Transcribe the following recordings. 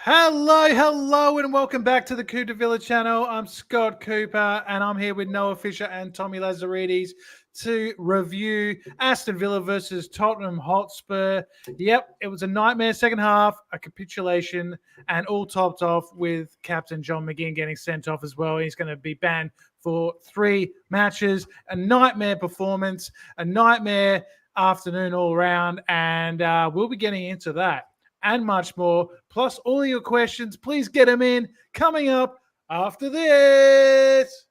Hello, and welcome back to the Coop Villa channel. I'm Scott Cooper, and I'm here with Noah Fisher and Tommy Lazarides to review Aston Villa versus Tottenham Hotspur. Yep, it was a nightmare second half, a capitulation, and all topped off with Captain John McGinn getting sent off as well. He's going to be banned for 3 matches. A nightmare performance, a nightmare afternoon all around, and we'll be getting into that and much more, plus all your questions. Please get them in coming up after this.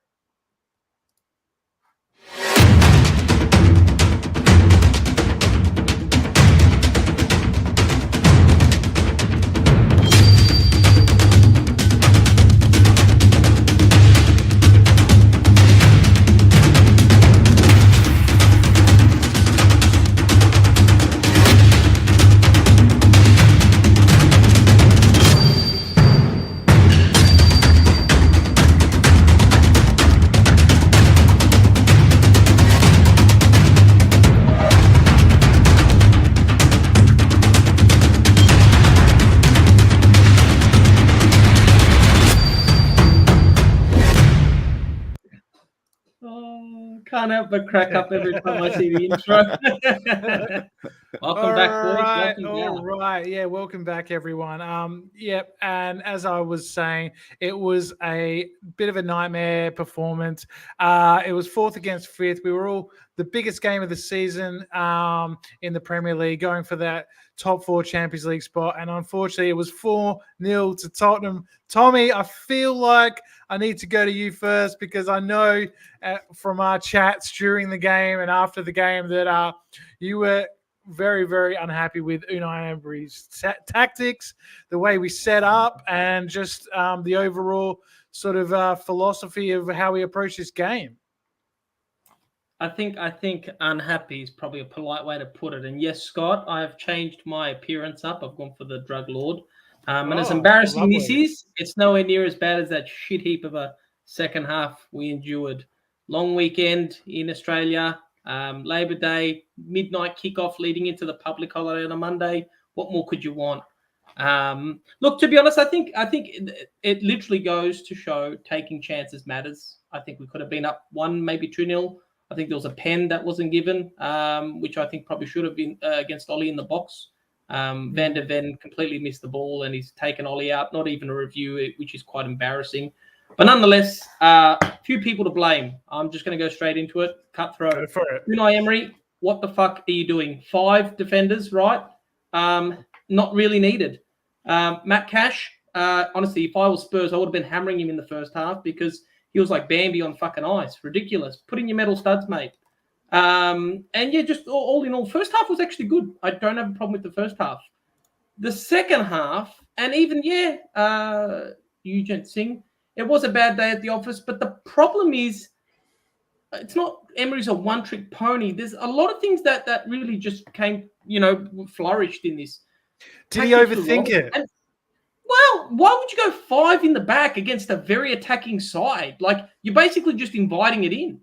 Can't help but crack up every time I see the intro. Welcome back, boys. All right. Yeah, welcome back, everyone. And as I was saying, it was a bit of a nightmare performance. It was 4th against 5th. We were all the biggest game of the season in the Premier League, going for that top 4 Champions League spot. And unfortunately, it was 4-0 to Tottenham. Tommy, I feel like I need to go to you first because I know from our chats during the game and after the game that you were very, very unhappy with Unai Emery's tactics, the way we set up, and just the overall sort of philosophy of how we approach this game. I think unhappy is probably a polite way to put it. And yes, Scott, I have changed my appearance up. I've gone for the drug lord. And as embarrassing this is, it's nowhere near as bad as that shit heap of a second half we endured. Long weekend in Australia, Labor Day, midnight kickoff leading into the public holiday on a Monday. What more could you want? Look, to be honest, I think it literally goes to show taking chances matters. I think we could have been up 1, maybe 2-0. I think there was a pen that wasn't given, which I think probably should have been against Ollie in the box. Van der Ven completely missed the ball and he's taken Ollie out, not even a review, which is quite embarrassing. But nonetheless, few people to blame. I'm just going to go straight into it. Cutthroat. Go for it. Unai Emery, what the fuck are you doing? 5 defenders, right? Not really needed. Matt Cash, honestly, if I was Spurs, I would have been hammering him in the first half because he was like Bambi on fucking ice. Ridiculous. Put in your metal studs, mate. And yeah, just all in all, first half was actually good. I don't have a problem with the first half. The second half, and even, Eugene Singh, it was a bad day at the office, but the problem is it's not Emery's a one-trick pony. There's a lot of things that really just came, flourished in this. Did he overthink it? And, well, why would you go 5 in the back against a very attacking side? Like, you're basically just inviting it in.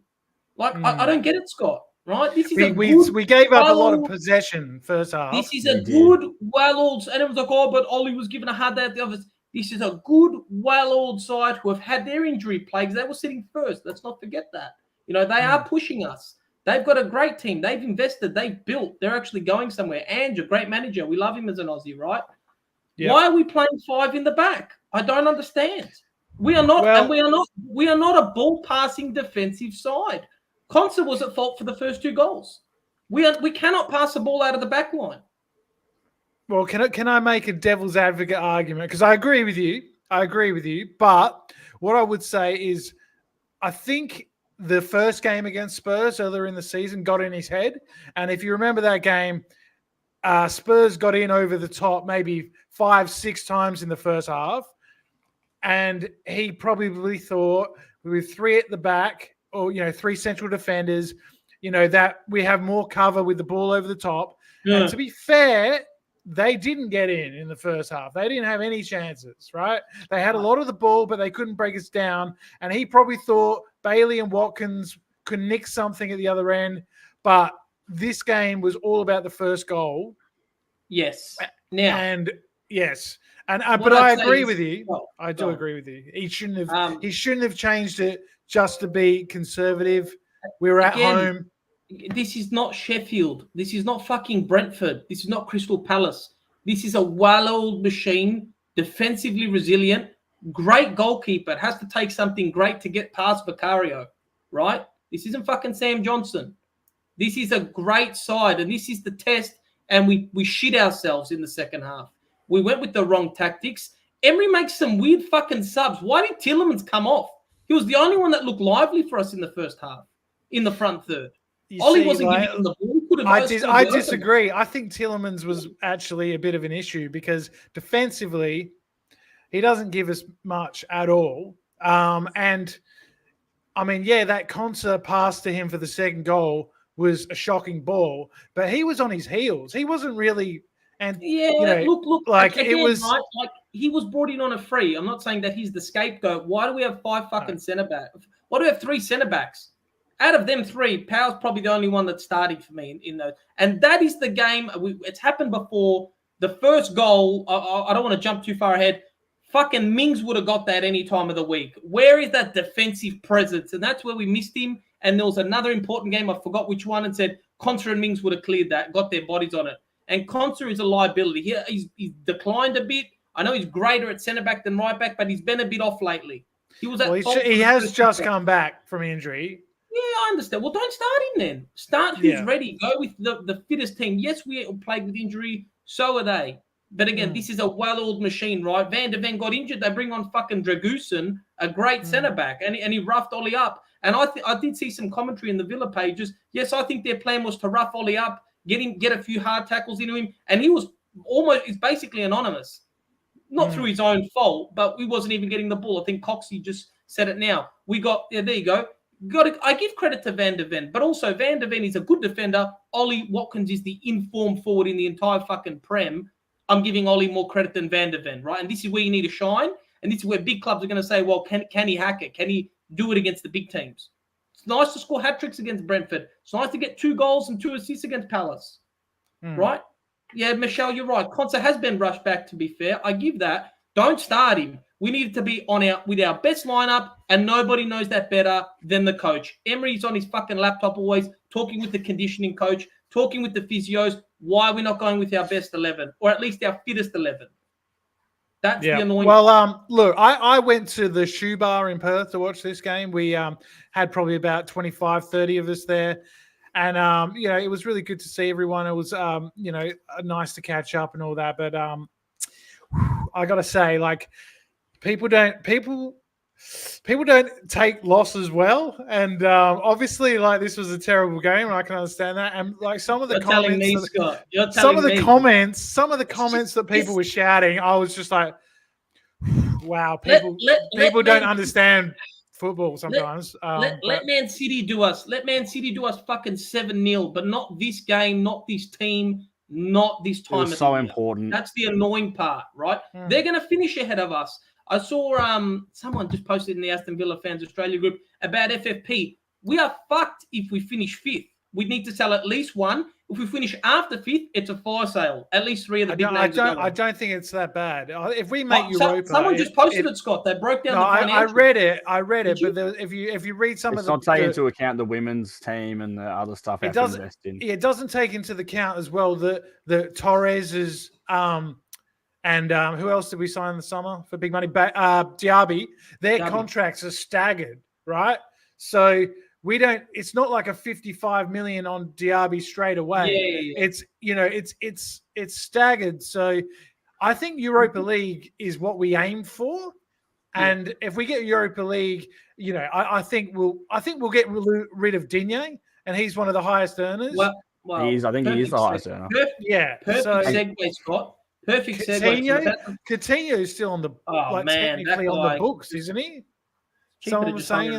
Like, I don't get it, Scott, right? This is we gave up a lot of possession first half. This is a good, well-oiled, and it was like, but Ollie was given a hard day at the office. This is a good, well-oiled side who have had their injury plagues. They were sitting first. Let's not forget that. They are pushing us. They've got a great team. They've invested. They've built. They're actually going somewhere. And a great manager. We love him as an Aussie, right? Yep. Why are we playing 5 in the back? I don't understand. We are not, and we are not a ball-passing defensive side. Conser was at fault for the first 2 goals. We cannot pass the ball out of the back line. Well, can I make a devil's advocate argument? Because I agree with you. But what I would say is I think the first game against Spurs earlier in the season got in his head. And if you remember that game, Spurs got in over the top maybe 5-6 times in the first half. And he probably thought with 3 at the back or, 3 central defenders, that we have more cover with the ball over the top. Yeah. And to be fair, they didn't get in the first half. They didn't have any chances, right? They had a lot of the ball, but they couldn't break us down. And he probably thought Bailey and Watkins could nick something at the other end. But this game was all about the first goal. Yes. And yes. But I agree with you. I do agree with you. He shouldn't have changed it just to be conservative. We're at home. This is not Sheffield. This is not fucking Brentford. This is not Crystal Palace. This is a well-oiled machine, defensively resilient, great goalkeeper. It has to take something great to get past Vicario, right? This isn't fucking Sam Johnson. This is a great side, and this is the test, and we shit ourselves in the second half. We went with the wrong tactics. Emery makes some weird fucking subs. Why did Tielemans come off? He was the only one that looked lively for us in the first half, in the front third. Ollie wasn't giving him the ball. I disagree. I think Tielemans was actually a bit of an issue because defensively, he doesn't give us much at all. And, I mean, that Konsa pass to him for the second goal was a shocking ball, but he was on his heels. He wasn't really... And look. Like again, it was, right? Like he was brought in on a free. I'm not saying that he's the scapegoat. Why do we have 5 fucking centre backs? Why do we have 3 centre backs? Out of them 3, Powell's probably the only one that's starting for me in those. And that is the game. It's happened before. The first goal. I don't want to jump too far ahead. Fucking Mings would have got that any time of the week. Where is that defensive presence? And that's where we missed him. And there was another important game. I forgot which one. And said Konsa and Mings would have cleared that. Got their bodies on it. And Konsa is a liability. He's declined a bit. I know he's greater at centre back than right back, but he's been a bit off lately. He was he has just come back from injury. Yeah, I understand. Well, don't start him then. Start who's ready. Go with the fittest team. Yes, we played with injury. So are they. But again, this is a well-oiled machine, right? Van de Ven got injured. They bring on fucking Dragusin, a great centre back, and he roughed Ollie up. And I did see some commentary in the Villa pages. Yes, I think their plan was to rough Ollie up, get a few hard tackles into him, and he's basically anonymous. Not through his own fault, but we wasn't even getting the ball. I think Coxie just said it now. There you go. I give credit to Van de Ven, but also Van de Ven is a good defender. Ollie Watkins is the informed forward in the entire fucking Prem. I'm giving Ollie more credit than Van de Ven, right? And this is where you need to shine, and this is where big clubs are going to say, well, can he hack it? Can he do it against the big teams? It's nice to score hat-tricks against Brentford. It's nice to get 2 goals and 2 assists against Palace, right? Yeah, Michelle, you're right. Konsa has been rushed back, to be fair. I give that. Don't start him. We need to be with our best lineup, and nobody knows that better than the coach. Emery's on his fucking laptop always, talking with the conditioning coach, talking with the physios. Why are we not going with our best 11, or at least our fittest 11? That's the annoying. Well, look, I went to the Shoe Bar in Perth to watch this game. We had probably about 25, 30 of us there. And, it was really good to see everyone. It was, nice to catch up and all that. But I got to say, like, people don't take losses well. And obviously, like, this was a terrible game, and I can understand that. And like some of the comments that people were shouting, I was just like, wow, people don't understand football sometimes. Let Man City do us. Let Man City do us fucking 7-0, but not this game, not this team, not this time. It's so important. That's the annoying part, right? They're going to finish ahead of us. I saw someone just posted in the Aston Villa Fans Australia group about FFP. We are fucked if we finish 5th. We need to sell at least 1. If we finish after 5th, it's a fire sale. At least 3 of the big names. I don't think it's that bad. If we make Europa, someone just posted it, Scott. They broke down the financials. I read it, but if you read some of the, it's not taking into account the women's team and the other stuff. It doesn't take into account as well the Torres's and who else did we sign in the summer for big money? Diaby. Their contracts are staggered, right? So we don't. It's not like a 55 million on Diaby straight away. Yeah. It's staggered. So I think Europa League is what we aim for, and if we get Europa League, I think we'll get rid of Digne, and he's one of the highest earners. Well, I think he is the highest earner. Perfect segue, Scott. Perfect segue. Coutinho is still on the technically on the books, isn't he? Someone was saying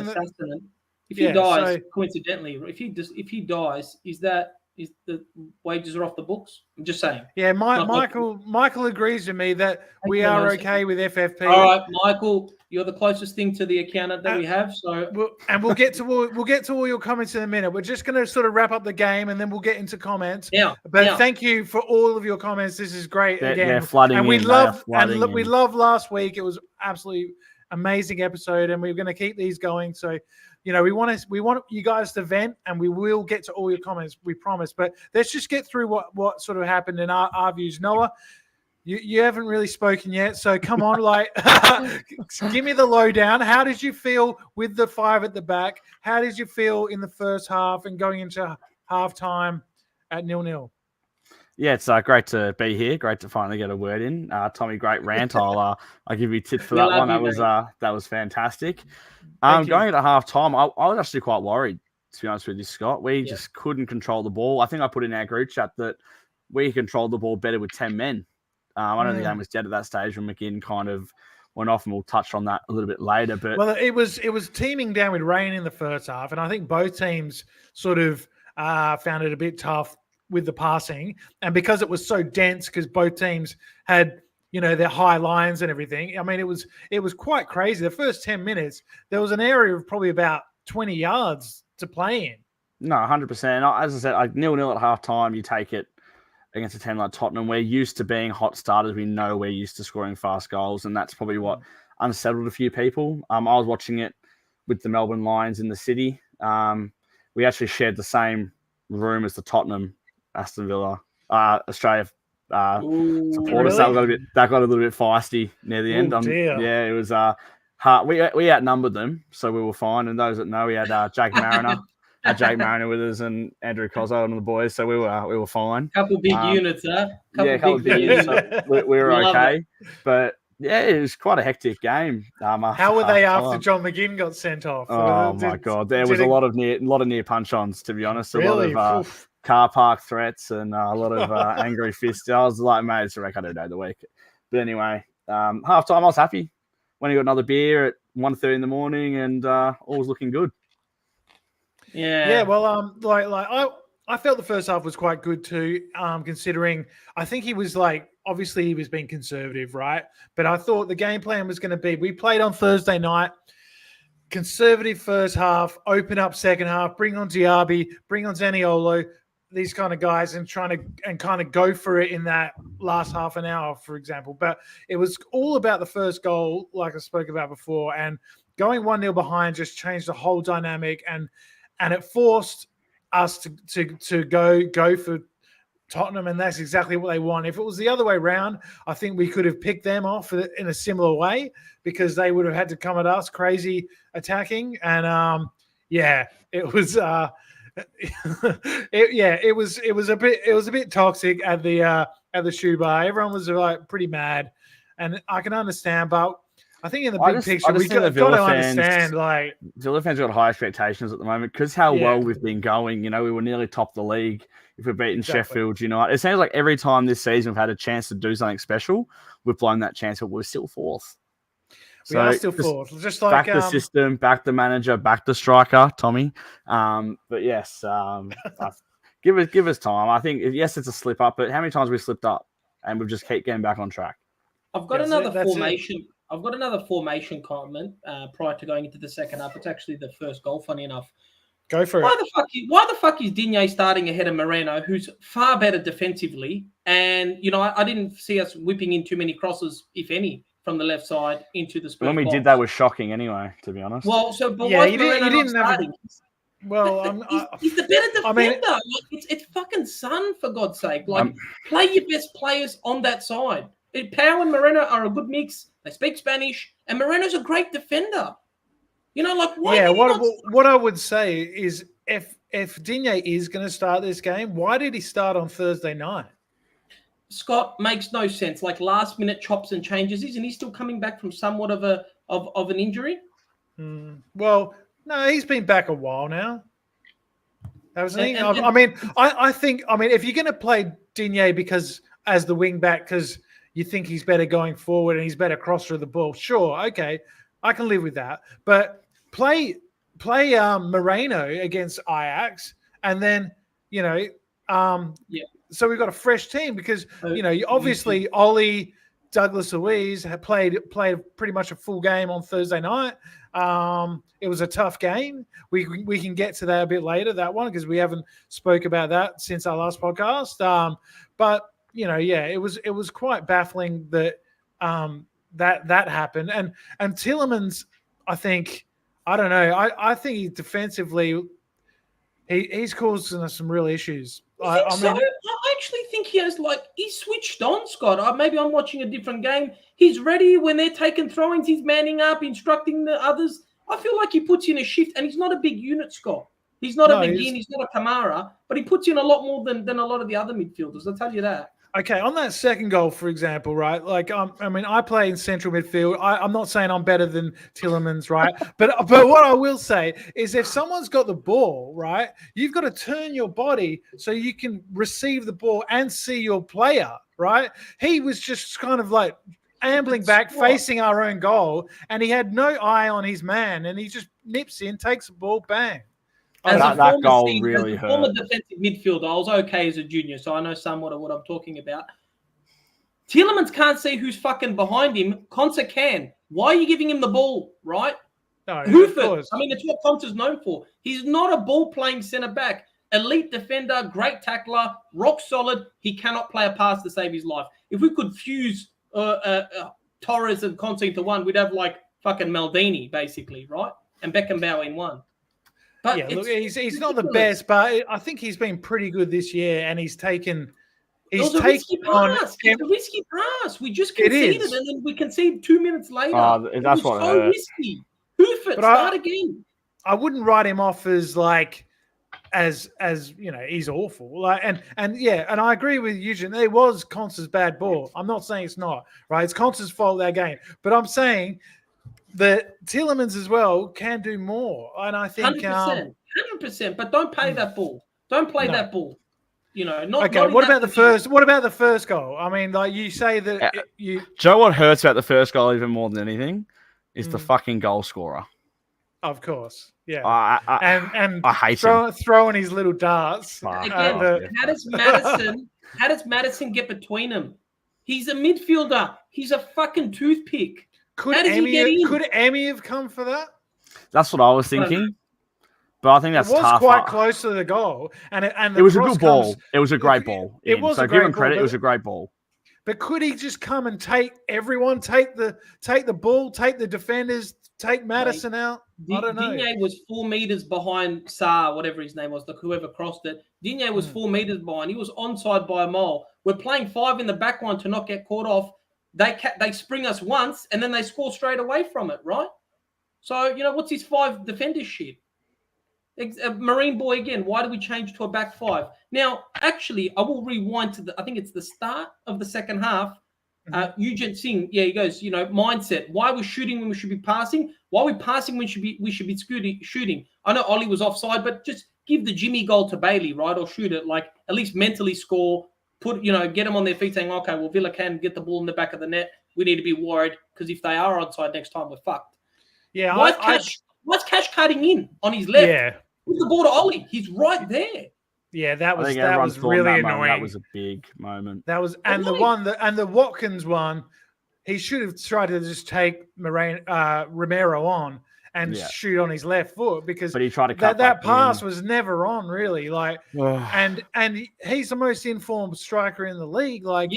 If he dies, coincidentally, if he dies, is that the wages are off the books. I'm just saying. Yeah, Michael agrees with me that we are okay with FFP. All right, Michael, you're the closest thing to the accountant that we have. So we'll get to all your comments in a minute. We're just going to sort of wrap up the game and then we'll get into comments. But thank you for all of your comments. This is great. They're flooding and we loved last week. It was absolutely amazing episode, and we're going to keep these going. So, we want you guys to vent, and we will get to all your comments, we promise. But let's just get through what sort of happened in our views. Noah, you haven't really spoken yet, so come on, give me the lowdown. How did you feel with the 5 at the back? How did you feel in the first half and going into halftime at 0-0? Yeah, it's great to be here. Great to finally get a word in. Tommy, great rant. I'll give you tips for that one. That was fantastic. Going into half time, I was actually quite worried, to be honest with you, Scott. We just couldn't control the ball. I think I put in our group chat that we controlled the ball better with 10 men. I don't think the game was dead at that stage when McGinn kind of went off, and we'll touch on that a little bit later. But it was teeming down with rain in the first half, and I think both teams sort of found it a bit tough with the passing, and because it was so dense, because both teams had their high lines and everything. I mean, it was quite crazy. The first 10 minutes, there was an area of probably about 20 yards to play in. No, 100%. As I said, 0-0 at half time, you take it against a team like Tottenham. We're used to being hot starters. We know we're used to scoring fast goals, and that's probably what unsettled a few people. I was watching it with the Melbourne Lions in the city. We actually shared the same room as the Tottenham Aston Villa, Australia supporters. Really? That got a little bit feisty near the end. Yeah, it was hard. We outnumbered them, so we were fine. And those that know, we had Jake Mariner with us, and Andrew Cozzo and the boys, so we were fine. Couple big units, huh? Couple big units. So we were okay, but yeah, it was quite a hectic game. How were they after John McGinn got sent off? Oh my god, there was a lot of near punch-ons, to be honest. Really? A lot of car park threats and a lot of angry fists. I was like, mate, it's a record day of the week. But anyway, half time I was happy when he got another beer at 1:30 in the morning, and all was looking good. Yeah. Well, I felt the first half was quite good too, considering I think he was obviously he was being conservative, right? But I thought the game plan was going to be, we played on Thursday night, conservative first half, open up second half, bring on Diaby, bring on Zaniolo, these kind of guys, and kind of go for it in that last half an hour, for example. But it was all about the first goal, like I spoke about before, and going 1-0 behind just changed the whole dynamic, and it forced us to go for Tottenham, and that's exactly what they want. If it was the other way around, I think we could have picked them off in a similar way, because they would have had to come at us crazy attacking, and it was it was a bit toxic at the shoe bar. Everyone was pretty mad, and I can understand, but I think in the big picture, we got to understand. Villa fans got high expectations at the moment because how well we've been going. We were nearly top the league. If we've beaten Sheffield, it seems like every time this season we've had a chance to do something special, we've blown that chance, but we're still fourth. We are still fourth. Just back the system, back the manager, back the striker, Tommy. But yes, give us time. I think yes, it's a slip up, but how many times have we slipped up and we've just keep getting back on track? I've got another formation. I've got another formation comment prior to going into the second half. It's actually the first goal, funny enough. Go for it. Why the fuck is Digne starting ahead of Moreno, who's far better defensively? And, I didn't see us whipping in too many crosses, if any, from the left side into the Spurs When we did that was shocking anyway, to be honest. Well, why is Moreno not starting? He's the better defender. It's fucking Son, for God's sake. Play your best players on that side. Pau and Moreno are a good mix. They speak Spanish, and Moreno's a great defender. What I would say is if Digne is going to start this game, why did he start on Thursday night? Scott, makes no sense. Last minute chops and changes. Isn't he still coming back from somewhat of an injury? Well, no, he's been back a while now. Hasn't he? I think if you're going to play Digne because as the wing back because you think he's better going forward and he's better crosser of the ball, sure, okay, I can live with that. But play Moreno against Ajax, and then So we've got a fresh team because obviously Ollie, Douglas Luiz had played pretty much a full game on Thursday night. It was a tough game. We can get to that a bit later, that one, because we haven't spoke about that since our last podcast. But it was quite baffling that that happened. And Tielemans, I think, I don't know. I think he defensively he's causing us some real issues. I actually think he's switched on, Scott. Maybe I'm watching a different game. He's ready when they're taking throw-ins. He's manning up, instructing the others. I feel like he puts in a shift, and he's not a big unit, Scott. He's not a McGinn, he's not a Kamara, but he puts in a lot more than a lot of the other midfielders. I'll tell you that. Okay, on that second goal, for example, right? Like, I play in central midfield. I'm not saying I'm better than Tielemans, right? but what I will say is, if someone's got the ball, right, you've got to turn your body so you can receive the ball and see your player, right? He was just kind of like ambling back, facing our own goal, and he had no eye on his man, and he just nips in, takes the ball, bang. That goal really hurt. Former defensive midfielder, I was okay as a junior, so I know somewhat of what I'm talking about. Tielemans can't see who's fucking behind him. Konsa can. Why are you giving him the ball, right? No, Hoofert. I mean, it's what Konsa's known for. He's not a ball-playing centre-back. Elite defender, great tackler, rock solid. He cannot play a pass to save his life. If we could fuse Torres and Konsa into one, we'd have like fucking Maldini, basically, right? And Beckenbauer in one. But yeah, look, he's not the best, but I think he's been pretty good this year, and he's taken. It's a risky pass. We just conceded, and then we concede 2 minutes later. That's what so hurt. Risky. Hoofert, start again. I wouldn't write him off as like, as he's awful. Like, and I agree with Eugene. It was Konsa's bad ball. I'm not saying it's not right. It's Konsa's fault that game, but I'm saying that Tielemans as well can do more, and I think 100%. But don't pay that ball. Don't play that ball. Not okay. What about the first? What about the first goal? I mean, like you say that you. Do you know what hurts about the first goal even more than anything? Is the fucking goal scorer. Of course, yeah. And I hate him throwing his little darts. Again, how does Madison get between them? He's a midfielder. He's a fucking toothpick. Could Emmy have come for that? That's what I was thinking. But I think that's tough. It was quite close to the goal. And it was a good ball. It was a great ball. It was so give him credit. It was a great ball. But could he just come and take everyone, take the ball, take the defenders, take Madison out? I don't know. Digne was 4 meters behind Sarr, whatever his name was, whoever crossed it. Digne was 4 meters behind. He was onside by a mile. We're playing 5 in the back line to not get caught off. They spring us once, and then they score straight away from it, right? So, what's his 5 defenders shit? Marine boy again. Why do we change to a back 5? Now, actually, I will rewind to I think it's the start of the second half. Eugene Singh, he goes, mindset. Why are we shooting when we should be passing? Why are we passing when we should be shooting? I know Ollie was offside, but just give the Jimmy goal to Bailey, right? Or shoot it, like at least mentally score. Get them on their feet saying, okay, well, Villa can get the ball in the back of the net. We need to be worried because if they are onside next time, we're fucked. Yeah, what's Cash cutting in on his left? Yeah. With the ball to Ollie. He's right there. Yeah, that was really annoying. That was a big moment. That was the Watkins one, he should have tried to just take Romero on and shoot on his left foot because but he tried to cut that pass was never on really. Like and he's the most informed striker in the league. Like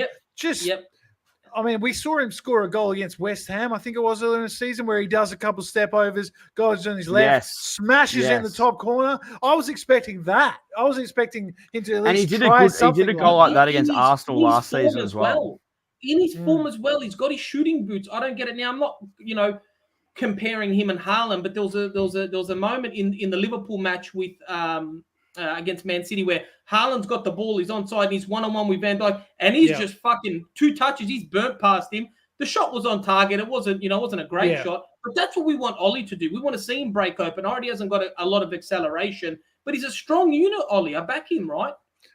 I mean, we saw him score a goal against West Ham, I think it was earlier in the season, where he does a couple step overs, goes on his left, smashes in the top corner. I was expecting that. I was expecting him to at least try something. He did a goal like that against Arsenal last season as well. In his form as well, he's got his shooting boots. I don't get it now. I'm not, comparing him and Haaland, but there was a moment in the Liverpool match with against Man City where Haaland's got the ball, he's onside, and he's one-on-one with Van Dijk, and he's just fucking 2 touches, he's burnt past him. The shot was on target. It wasn't a great shot, but that's what we want Ollie to do. We want to see him break open. Already hasn't got a lot of acceleration, but he's a strong unit, Ollie. I back him, right?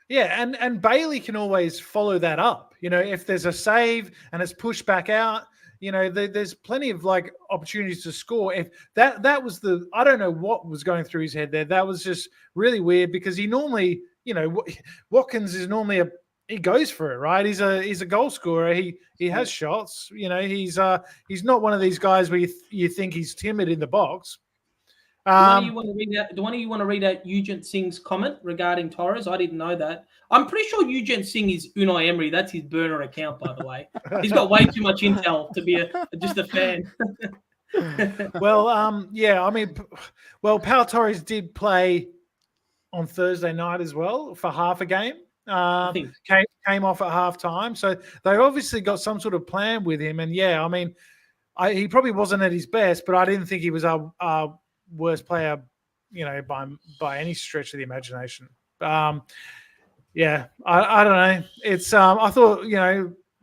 Yeah, and Bailey can always follow that up. If there's a save and it's pushed back out, there's plenty of opportunities to score. If that was I don't know what was going through his head there. That was just really weird because he normally Watkins is normally he goes for it, right? He's a goal scorer. He has shots. He's not one of these guys where you think he's timid in the box. Do one of you want to read out Eugene Singh's comment regarding Torres? I didn't know that. I'm pretty sure Eugene Singh is Unai Emery. That's his burner account, by the way. He's got way too much intel to be just a fan. Well, yeah. I mean, Pau Torres did play on Thursday night as well for half a game. Came off at half time. So they obviously got some sort of plan with him. And yeah, I mean, he probably wasn't at his best, but I didn't think he was our worst player, by any stretch of the imagination. Yeah, I don't know. It's I thought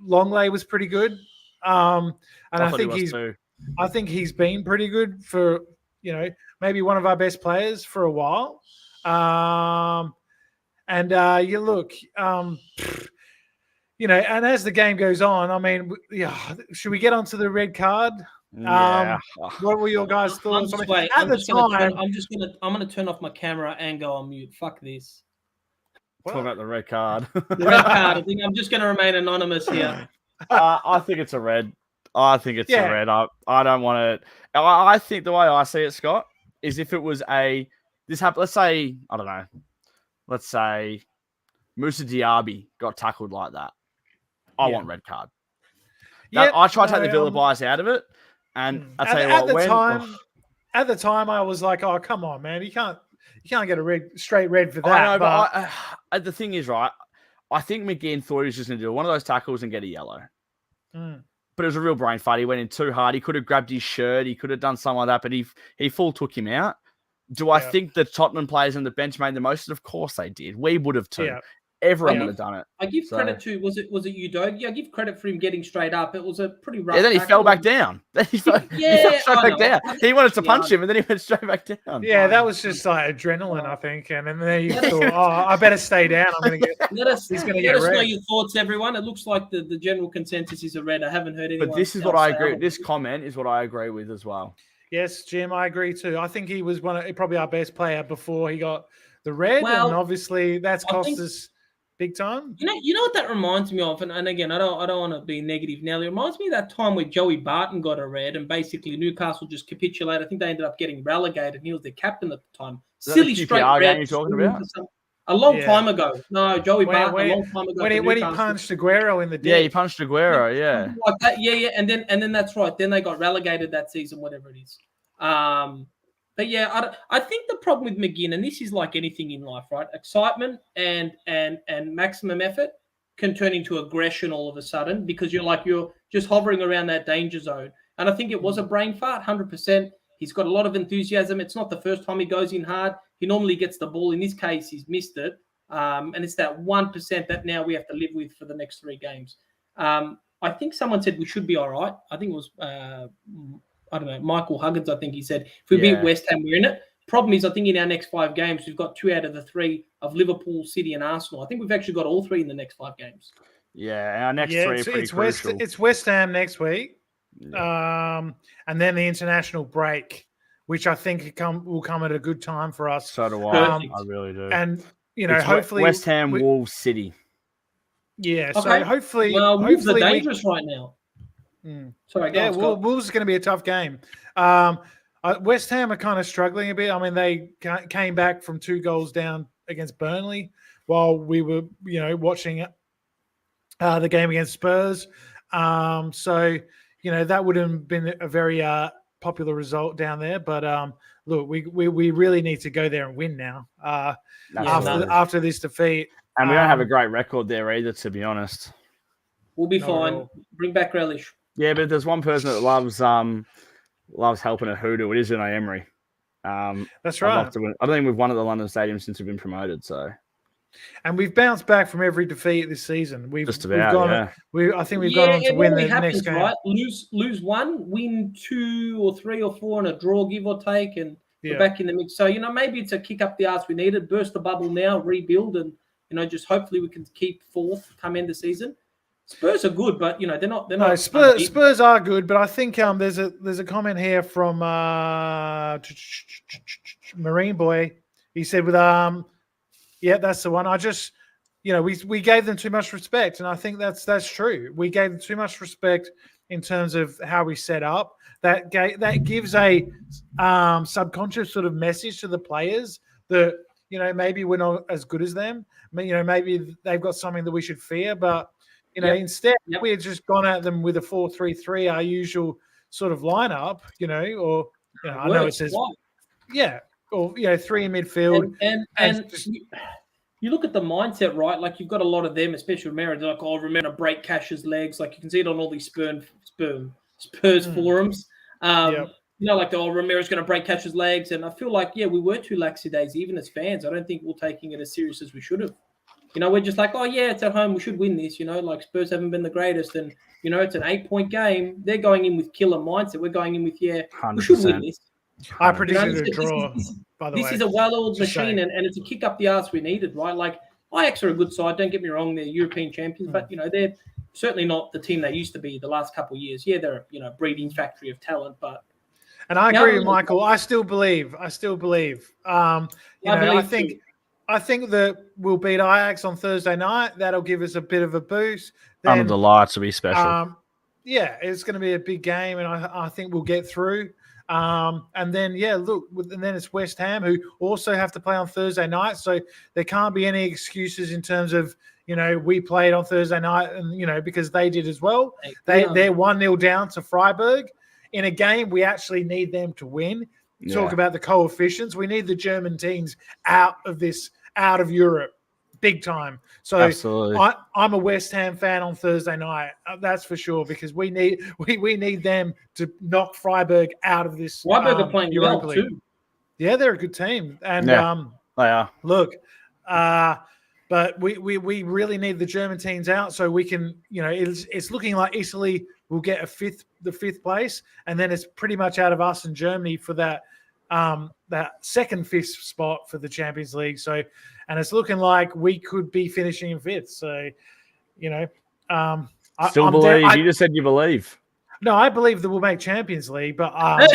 Longley was pretty good, and I think he's been pretty good for maybe one of our best players for a while. And you look, and as the game goes on, I mean, should we get onto the red card? Yeah. What were your guys' thoughts? I'm gonna turn off my camera and go on mute. Fuck this. Talk about the red card. The red card. I think I'm just gonna remain anonymous here. I think it's a red. I think it's a red. I don't want to. I think the way I see it, Scott, is if it was this happened. Let's say I don't know. Let's say Moussa Diaby got tackled like that. I want red card. I try to take the Villa bias out of it. And I tell you what, at the time, I was like, "Oh, come on, man! You can't get a straight red for that." I know, but the thing is, right? I think McGinn thought he was just going to do one of those tackles and get a yellow. But it was a real brain fart. He went in too hard. He could have grabbed his shirt. He could have done something like that. But he full took him out. Do I think the Tottenham players on the bench made the most of it? Of course they did. We would have too. Yeah. Everyone would have done it. I give credit to was it Udogie? I give credit for him getting straight up. It was a pretty rough. Yeah, then he fell back down. He fell straight back down. He wanted to punch him, and then he went straight back down. Yeah, that was just like adrenaline, I think. And then you thought, I better stay down. I'm going to get. He's going to get red. Let us know your thoughts, everyone. It looks like the general consensus is a red. I haven't heard anyone. But this is what I agree. This comment is what I agree with as well. Yes, Jim, I agree too. I think he was probably our best player before he got the red, and obviously that's cost us big time. You know what that reminds me of, and again, I don't want to be negative now. It reminds me of that time where Joey Barton got a red, and basically Newcastle just capitulated. I think they ended up getting relegated, and he was the captain at the time. Silly straight red. You're talking about? A long time ago. No, Joey Barton, a long time ago. When he punched Aguero in the ditch. Yeah, he punched Aguero, yeah. Like that, yeah. And then that's right. Then they got relegated that season, whatever it is. But yeah, I think the problem with McGinn, and this is like anything in life, right? Excitement and maximum effort can turn into aggression all of a sudden because you're just hovering around that danger zone. And I think it was a brain fart, 100%. He's got a lot of enthusiasm. It's not the first time he goes in hard. He normally gets the ball. In this case, he's missed it. And it's that 1% that now we have to live with for the next 3 games. I think someone said we should be all right. I think it was... I don't know, Michael Huggins, I think he said, if we beat West Ham, we're in it. Problem is, I think in our next 5 games, we've got 2 out of the 3 of Liverpool, City, and Arsenal. I think we've actually got all 3 in the next 5 games. Yeah, our next 3 are pretty crucial. It's West Ham next week, and then the international break, which I think will come at a good time for us. So do I. I really do. And, hopefully... West Ham, Wolves, City. Yeah, okay. So hopefully... Well, Wolves are dangerous right now. Sorry, Wolves is going to be a tough game. West Ham are kind of struggling a bit. I mean, they came back from 2 goals down against Burnley while we were, watching the game against Spurs. So, that would have been a very popular result down there. But look, we really need to go there and win now after this defeat. And we don't have a great record there either, to be honest. We'll be fine. Bring back Grealish. Yeah, but there's one person that loves helping a hoodoo. It is Unai Emery. That's right. I don't think we've won at the London Stadium since we've been promoted. So, and we've bounced back from every defeat this season. Just about. I think we've gone on to win the next game. Right? Lose 1, win 2 or 3 or 4, and a draw, give or take, and we're back in the mix. So maybe it's a kick up the arse we needed. Burst the bubble now, rebuild, and just hopefully we can keep 4th come end of season. Spurs are good, but they're not. No, Spurs are good, but I think there's a comment here from Marine Boy. He said with Yeah, that's the one. I just, we gave them too much respect, and I think that's true. We gave them too much respect in terms of how we set up. That gives a subconscious sort of message to the players that maybe we're not as good as them. Maybe they've got something that we should fear, but instead we've just gone at them with a 4-3-3, our usual sort of lineup. I know it says or 3 in midfield, and you look at the mindset, right? Like you've got a lot of them, especially Romero. They're like, "Oh, remember break Cash's legs." Like you can see it on all these Spurs forums. Like, "Oh, Romero's going to break Cash's legs," and I feel like, we were too lackadaisy, even as fans. I don't think we're taking it as serious as we should have. We're just like, "Oh yeah, it's at home. We should win this." Like Spurs haven't been the greatest, and it's an 8-point game. They're going in with killer mindset. We're going in with 100%. we should win this. I predicted a draw. By the way, this is a well-oiled machine, and it's a kick up the arse we needed, right? Like Ajax are a good side. Don't get me wrong; they're European champions, but they're certainly not the team they used to be the last couple of years. Yeah, they're a breeding factory of talent, but. And I agree with Michael. I still believe. I think that we'll beat Ajax on Thursday night. That'll give us a bit of a boost. Under the lights will be special. It's going to be a big game, and I think we'll get through. And then, and then it's West Ham, who also have to play on Thursday night. So there can't be any excuses in terms of, we played on Thursday night and, because they did as well. They're 1-0 down to Freiburg in a game we actually need them to win. Talk about the coefficients. We need the German teams out of Europe big time. So absolutely. I'm a West Ham fan on Thursday night. That's for sure, because we need them to knock Freiburg out of this. Freiburg are playing Europa League too. Yeah, they're a good team, and they are. Look, but we really need the German teams out so we can. It's looking like Italy will get the fifth place, and then it's pretty much out of us and Germany for that second fifth spot for the Champions League. So, and it's looking like we could be finishing in fifth. So, still believe. You just said you believe. No, I believe that we'll make Champions League, but I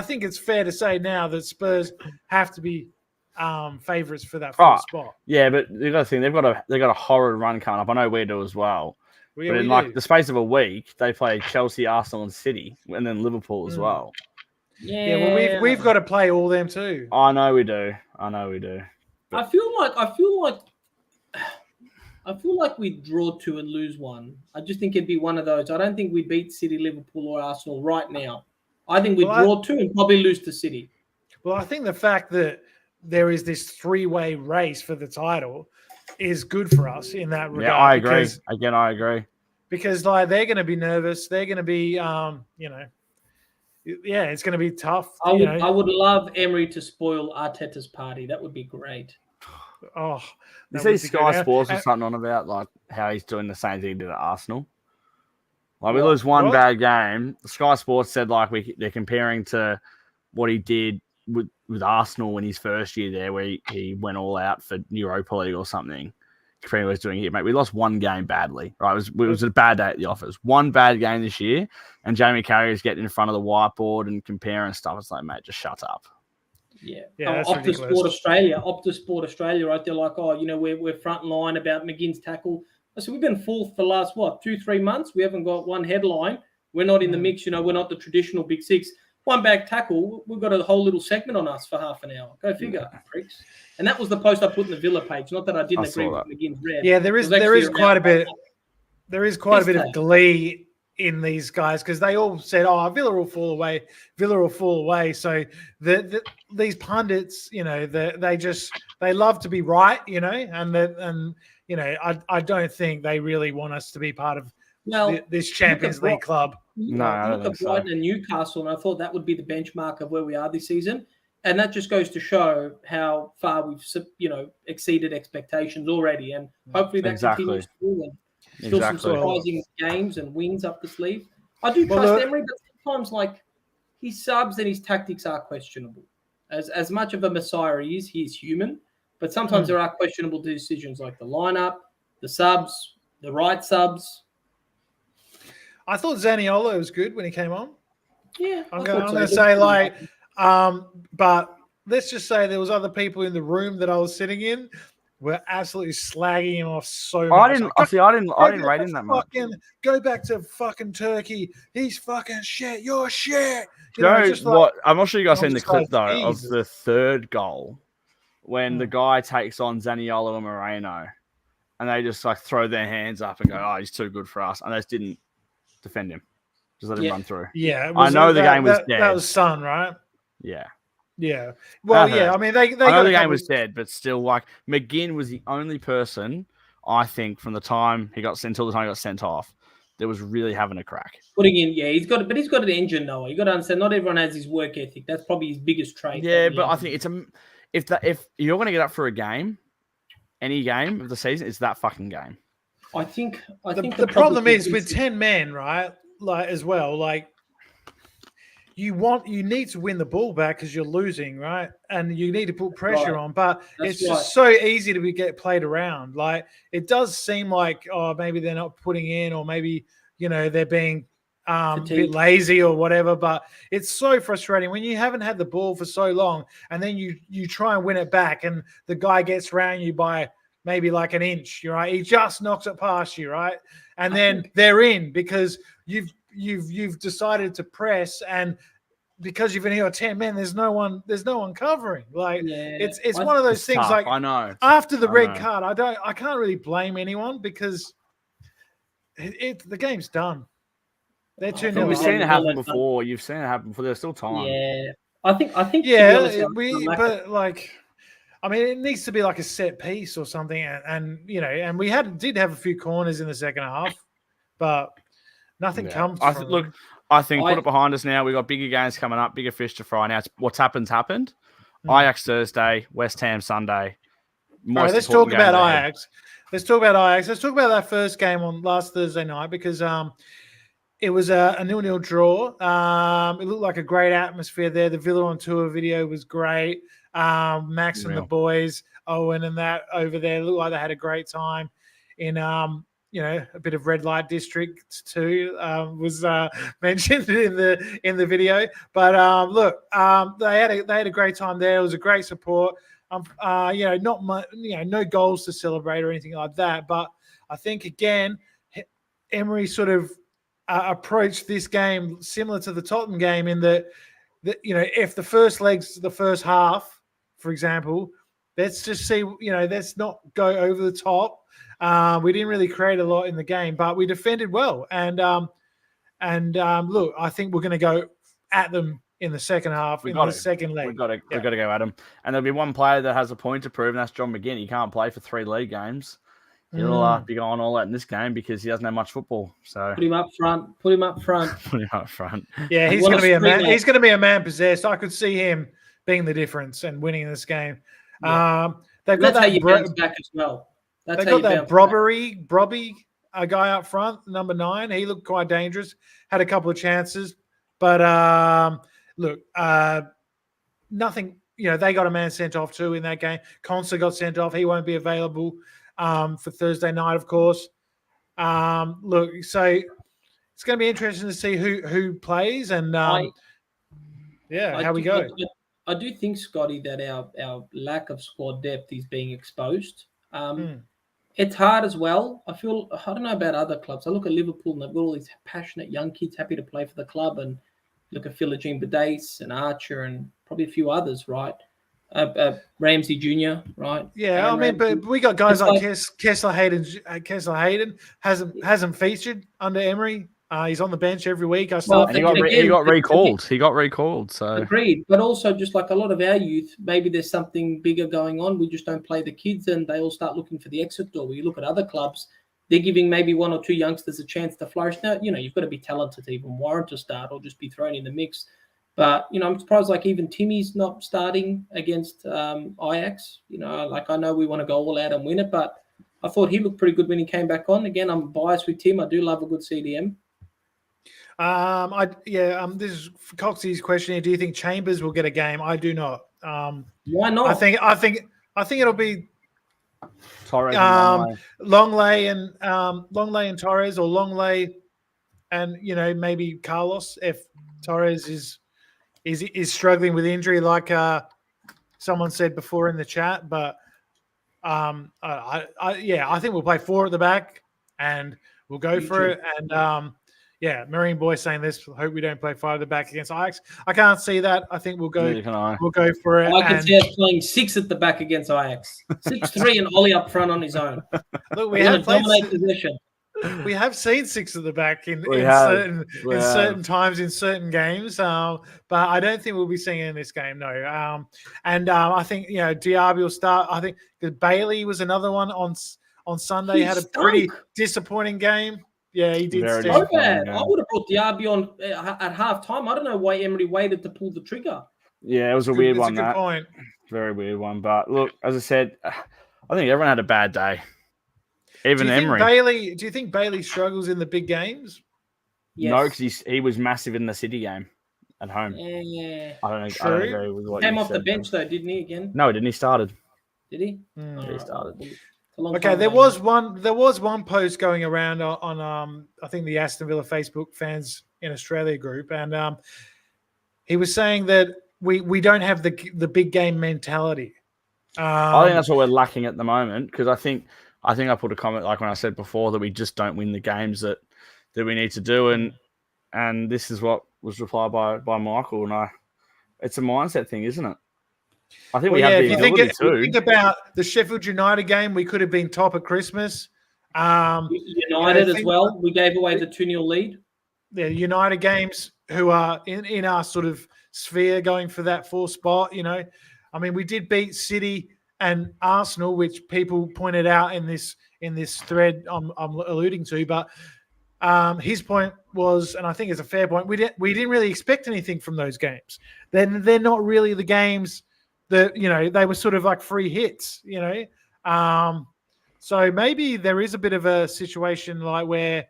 think it's fair to say now that Spurs have to be favourites for that fourth spot. Yeah, but you got to think they've got a horrid run coming up. I know we do as well. But in the space of a week, they play Chelsea, Arsenal, and City, and then Liverpool as well. Yeah, well, we've got to play all them too. I know we do. But... I feel like we draw 2 and lose 1. I just think it'd be one of those. I don't think we beat City, Liverpool, or Arsenal right now. I think we draw 2 and probably lose to City. Well, I think the fact that there is this 3-way race for the title is good for us in that regard. Yeah, I agree. I agree. Because they're going to be nervous. They're going to be, it's going to be tough. I would love Emery to spoil Arteta's party. That would be great. Oh, you see Sky Sports or something on about like how he's doing the same thing he did at Arsenal. Like we lose one bad game. Sky Sports said like they're comparing to what he did with Arsenal in his first year there, where he went all out for Europa League or something. Comparing what he's doing here, mate. We lost one game badly, right? It was a bad day at the office. One bad game this year, and Jamie Carragher's getting in front of the whiteboard and comparing stuff. It's like, mate, just shut up. Yeah, Optus Sport Australia, right? They're like, we're front line about McGinn's tackle. I said, we've been fourth for the last 2-3 months. We haven't got one headline. We're not in the mix. We're not the traditional big six. One bag tackle. We've got a whole little segment on us for half an hour. Go figure, freaks. And that was the post I put in the Villa page. Not that I didn't agree with McGinn's red. Yeah, there is quite a bit. There is quite a bit of glee in these guys because they all said, Villa will fall away. Villa will fall away. So these pundits, they love to be right, and I don't think they really want us to be part of this Champions League club. Look at Brighton and Newcastle, and I thought that would be the benchmark of where we are this season. And that just goes to show how far we've, exceeded expectations already. And hopefully that continues through. And still some surprising games and wins up the sleeve. I do trust Emery, but sometimes his subs and his tactics are questionable. As much of a messiah he is human. But sometimes there are questionable decisions like the lineup, the subs, the right subs. I thought Zaniolo was good when he came on. Yeah, I'm going to say but let's just say there was other people in the room that I was sitting in were absolutely slagging him off so much. I didn't rate him that much. Go back to fucking Turkey. He's fucking shit. You're shit. I'm not sure you guys seen the clip though Jesus. of the third goal when the guy takes on Zaniolo and Moreno, and they just like throw their hands up and go, "Oh, he's too good for us," and they just didn't defend him. Just let him run through. Yeah, I know the game was dead. That was Son, right? Yeah. Yeah. Well, yeah. I mean, they I know the game was dead, but still, like McGinn was the only person I think from the time he got until the time he got sent off that was really having a crack. Putting in, he's got an engine, Noah. You got to understand, not everyone has his work ethic. That's probably his biggest trait. Yeah, but I think it's if you're going to get up for a game, any game of the season, it's that fucking game. I think the problem is with 10 men, right? Like as well, like you need to win the ball back because you're losing, right? And you need to put pressure on, but it's just so easy to get played around. Like it does seem like, maybe they're not putting in, or maybe, they're being a bit lazy or whatever, but it's so frustrating when you haven't had the ball for so long and then you try and win it back and the guy gets around you by maybe like an inch, right? He just knocks it past you, right? And then they're in because you've decided to press, and because you've only got 10 men, there's no one covering. Like it's one of those things. Tough, like I know after the red card, I can't really blame anyone because the game's done. They're 2-0. We've seen it happen before. You've seen it happen before. There's still time. Yeah, I think. Yeah, but like. I mean, it needs to be like a set piece or something, and and we did have a few corners in the second half, but nothing comes. I think put it behind us now. We've got bigger games coming up, bigger fish to fry. Now, what's happened. Ajax Thursday, West Ham Sunday. All right, let's talk about Ajax. Let's talk about Ajax. Let's talk about that first game on last Thursday night because it was a 0-0 draw. It looked like a great atmosphere there. The Villa on Tour video was great. Max and the boys, Owen and that over there, looked like they had a great time in a bit of red light district too, was mentioned in the video. But look, they had a great time there. It was a great support. Not much, no goals to celebrate or anything like that. But I think again, Emery sort of approached this game similar to the Tottenham game in that if the first half, for example, let's just see, let's not go over the top. We didn't really create a lot in the game, but we defended well. And look, I think we're going to go at them in the second half, second leg. We've got to go at them. And there'll be one player that has a point to prove, and that's John McGinn. He can't play for 3 league games. He'll be going all out in this game because he doesn't have much football. So put him up front. Yeah, he's going to be a man. He's going to be a man possessed. I could see him being the difference and winning this game. Yeah. They've got that back as well. They've got that Brobby, a guy up front, number 9. He looked quite dangerous. Had a couple of chances, but look, nothing. They got a man sent off too in that game. Conser got sent off. He won't be available for Thursday night, of course. Look, so it's going to be interesting to see who plays and how we go. I do think, Scotty, that our lack of squad depth is being exposed. It's hard as well. I don't know about other clubs. I look at Liverpool and they've got all these passionate young kids happy to play for the club, and look at Philogene Badace and Archer and probably a few others, right? Ramsey Jr., right? Yeah, but we got guys like Kessler Hayden. Kessler Hayden hasn't featured under Emery. He's on the bench every week. He got recalled. He got recalled. So agreed. But also, just like a lot of our youth, maybe there's something bigger going on. We just don't play the kids, and they all start looking for the exit door. When you look at other clubs, they're giving maybe 1 or 2 youngsters a chance to flourish. Now, you've got to be talented to even warrant a start or just be thrown in the mix. But, I'm surprised like even Timmy's not starting against Ajax. I know we want to go all out and win it, but I thought he looked pretty good when he came back on. Again, I'm biased with Tim. I do love a good CDM. This is Coxie's question here. Do you think Chambers will get a game? I do not. Why not? I think it'll be Torres, Longley and Torres, or Longley and maybe Carlos if Torres is struggling with injury like someone said before in the chat, but I think we'll play 4 at the back and we'll go for it. And Marine Boy saying this. Hope we don't play 5 at the back against Ajax. I can't see that. I think we'll go. Neither can I. We'll go for it. I can see us playing 6 at the back against Ajax. 6-3 and Ollie up front on his own. Look, we have dominate possession. We have seen 6 at the back in certain times in certain games, but I don't think we'll be seeing it in this game. No, I think Diaby will start. I think because Bailey was another one on Sunday. He had a pretty disappointing game. Yeah, he did. So bad. I would have brought Diaby on at half time. I don't know why Emery waited to pull the trigger. Yeah, it was a weird one. That's a good point. Very weird one. But look, as I said, I think everyone had a bad day. Even Emery. Do you think Bailey struggles in the big games? Yes. No, because he was massive in the City game at home. Yeah. I don't agree with what Came off the bench though, didn't he? Again? No, he didn't. He started. Did he? Yeah, he started. Okay, there was one post going around on I think the Aston Villa Facebook fans in Australia group, and he was saying that we don't have the big game mentality. I think that's what we're lacking at the moment, because I think I put a comment like when I said before that we just don't win the games that we need to do, and this is what was replied by Michael, and it's a mindset thing, isn't it? I think we have the ability to. Think about the Sheffield United game. We could have been top at Christmas. United as well. We gave away the 2-0 lead. The United games, who are in our sort of sphere, going for that 4th spot. I mean, we did beat City and Arsenal, which people pointed out in this thread I'm alluding to. But his point was, and I think it's a fair point, we didn't really expect anything from those games. They're not really the games that, they were sort of like free hits, so maybe there is a bit of a situation like where,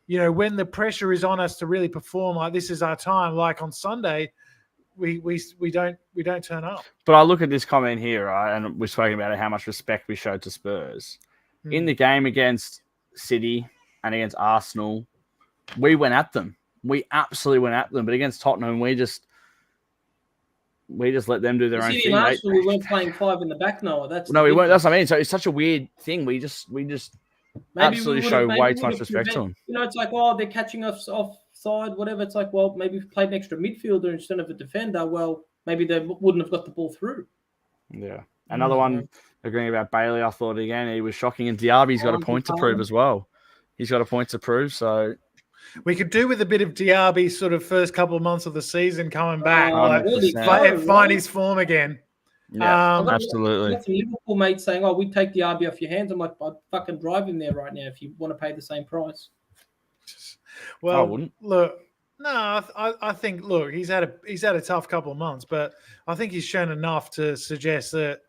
when the pressure is on us to really perform, like this is our time, like on Sunday, we don't turn up. But I look at this comment here, right, and we're speaking about how much respect we showed to Spurs. In the game against City and against Arsenal, we went at them. We absolutely went at them. But against Tottenham, we just let them do their own thing. Arsenal, we weren't playing 5 in the back, Noah. We weren't. That's what I mean. So it's such a weird thing. We just absolutely show way too much respect to them. It's like, they're catching us offside, whatever. It's like, well, maybe if we played an extra midfielder instead of a defender, well, maybe they wouldn't have got the ball through. Yeah. Another one agreeing about Bailey. I thought again he was shocking, and Diaby's got a point to prove as well. He's got a point to prove, so. We could do with a bit of Diaby sort of first couple of months of the season coming back, find his form again. Yeah, absolutely. Some Liverpool mates saying, we'd take Diaby off your hands. I'm like, I'd fucking drive him there right now if you want to pay the same price. Well, I wouldn't. Look, no, I think, look, he's had a tough couple of months, but I think he's shown enough to suggest that,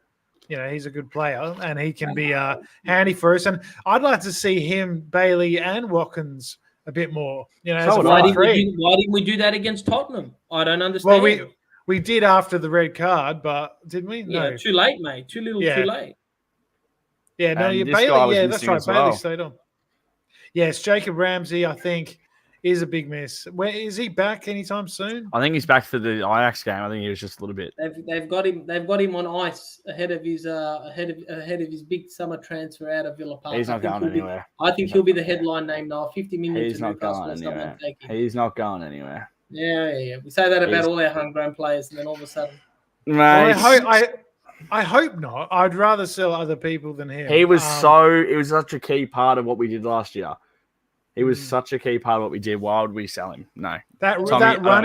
he's a good player and he can be handy for us. And I'd like to see him, Bailey, and Watkins a bit more. Why didn't we do that against Tottenham? I don't understand. Well, we did after the red card, but didn't we? No. Yeah, too late, mate. Too late. Yeah, no, Bailey. Yeah, that's right. Bailey stayed on. Yes, Jacob Ramsey, I think, is a big miss. Where is he back anytime soon? I think he's back for the Ajax game. I think he was just a little bit. They've got him on ice ahead of his big summer transfer out of Villa Park. He's not going anywhere. I think he'll be the headline name now. 50 million. He's not going anywhere. He's not going anywhere. Yeah. We say that about all our homegrown players, and then all of a sudden, I hope not. I'd rather sell other people than him. He was such a key part of what we did last year. He was such a key part of what we did. Why would we sell him? No. That run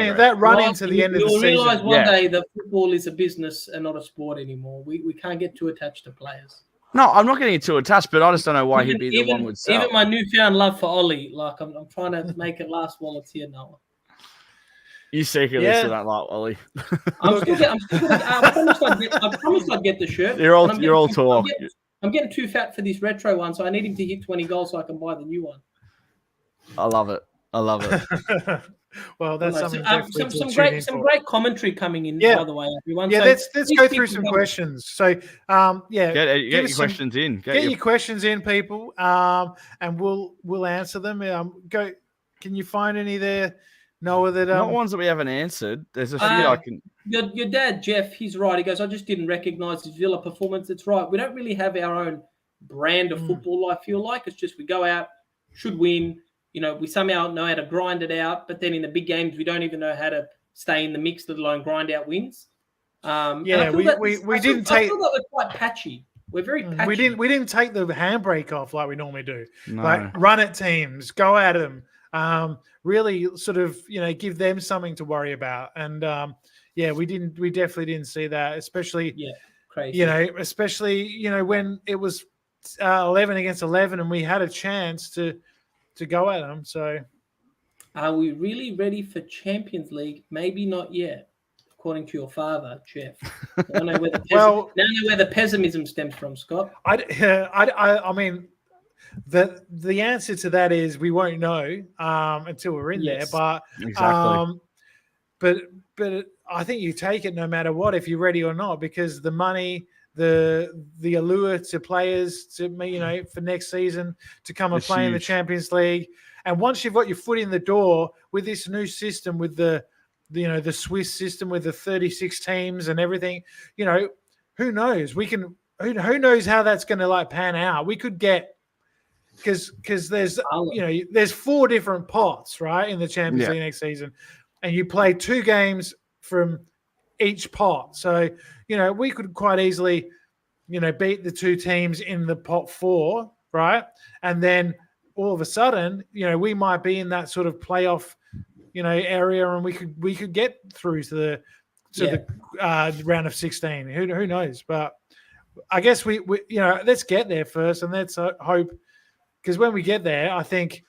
into the end of the season. You'll realise one day that football is a business and not a sport anymore. We can't get too attached to players. No, I'm not getting too attached, but I just don't know why he'd be the one would sell. Even my newfound love for Ollie, like I'm trying to make it last while it's here, Noah. You secretly still don't like Ollie. I promised I'd get the shirt. You're all talk. I'm getting too fat for this retro one, so I need him to hit 20 goals so I can buy the new one. I love it. Well, that's something. Some great commentary coming in, by the way, everyone. Yeah, let's go through some questions. So, get your questions in. Get your questions in, people, and we'll answer them. Can you find any there, No other. Not ones that we haven't answered. There's a few I can. Your dad, Jeff, he's right. He goes, I just didn't recognise his Villa performance. It's right. We don't really have our own brand of football, I feel like. It's just we go out, should win. We somehow know how to grind it out. But then in the big games, we don't even know how to stay in the mix, let alone grind out wins. We didn't take. I feel that we're quite patchy. We're very patchy. We didn't take the handbrake off like we normally do. No. Like run at teams, go at them. Really sort of give them something to worry about. And we definitely didn't see that, especially crazy. Especially when it was 11 against 11 and we had a chance to go at them. So are we really ready for Champions League? Maybe not yet, according to your father, Jeff. I don't know where the pessimism stems from, Scott. I mean, the answer to that is we won't know until we're in there. But exactly. But I think you take it no matter what if you're ready or not, because the money, the allure to players to for next season to come and play in the Champions League, and once you've got your foot in the door with this new system, with the Swiss system with the 36 teams and everything, who knows? Who knows how that's going to pan out? We could get. Because there's 4 different pots, right, in the Champions League next season, and you play 2 games from each pot. So we could quite easily beat the 2 teams in the pot 4, right, and then all of a sudden we might be in that sort of playoff area, and we could get through to the round of 16. Who knows? But I guess we let's get there first, and let's hope. Because when we get there, I think